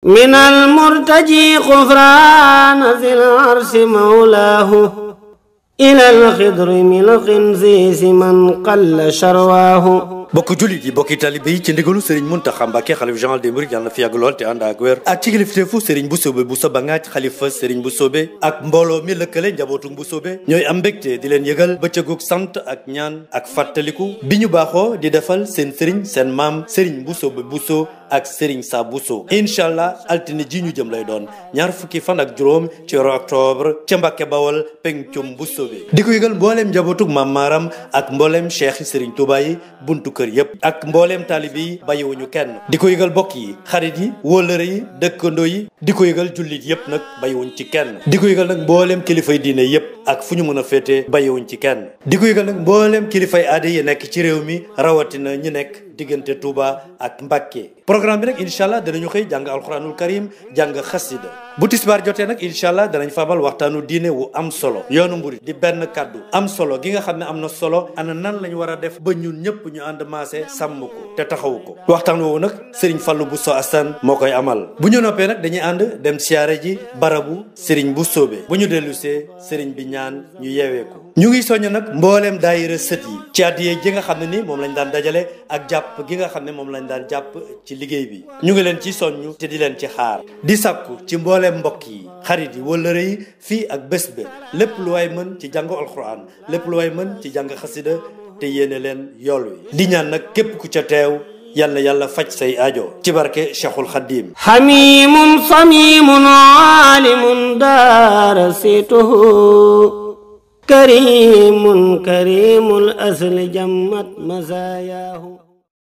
من المرتجي غفران ذي العرش مولاه إلى الخضر من الخنزيس من قل شرواه bokk jullit yi bokki talibe yi ci ndigalu Serigne Mountakha Mbacké xalif général des mourides yàlla na fi yàgg lool te ànd ak wér ak ci kilifteefu Serigne Boussobé Bousso Bangaaj xalifa Serigne Boussobé ak mbooloo mi lëkkale njabootu Boussobé ñooy am mbégte di leen yëgal bëccëgug sant ak ñaan ak fàttaliku bi ñu baaxoo di defal seen Serigne seen maam Serigne Boussobé Bousso ak Serigne Sa Bousso incha allah altine ji ñu jëm lay doon ñaar fukki fan ak juróom ci weeru octobre ca Mbàkke Bawol pencum Boussobé di ko yëgal mbooleem njabootug maam Maaram ak mbooleem cheikh Serigne Touba yi buntu kër yépp ak mbooleem taalibe yi bàyyiwuñu kenn di ko yëgal bokk yi xarit yi wóolëre yi dëkkandoo yi di ko yëgal jullit yépp nag bàyyiwuñ ci kenn di ko yëgal nag mbooleem kilifay diine yépp ak fu ñu mën a féete bàyyiwuñ ci kenn di ko yëgal nag mbooleem kilifay aada yi nekk ci réew mi rawatina ñu nekk diggante Touba ak Mbàkke programme bi nag incha allah danañu xëy jàng alxuraanul karim jàng xasida bu tisbaar jotee nag incha allah danañ fabal waxtaanu diine wu am solo yoonu murit di benn kàddu am solo gi nga xam ne am na solo ana nan lañ war a def ba ñun ñëpp ñu ànd maase sàmm ko te taxawu ko waxtaan woowu nag Serigne Fallou Bousso Assane moo koy amal bu ñu noppee nag dañuy ànd dem siyaare ji barabu Serigne Boussobé bu ñu dellusee Serigne bi ñaan ñu yeewee ko ñu ngi soññ nag mbooleem daayira sët yi ci àddiyee ji nga xam ne ni moom lañ daan dajale ak jàpp gi nga xam ne moom lañ daan jàpp ci liggéey bi ñu ngi leen ci soññ te di leen ci xaar di sàkku ci mbooleem mbokk yi xarit yi wëllëre yi fii ak bés ba lépp lu waay mën ci jàngu alxuraan lépp lu waay mën ci jàng xasida te yéene leen yool wi di ñaan nag képp ku ca teew yàlla yàlla faj say aajo ci barke Cheikhul Khadim xamimun samimun alimun darasituhu karimun karimul asli jammat mazayaahu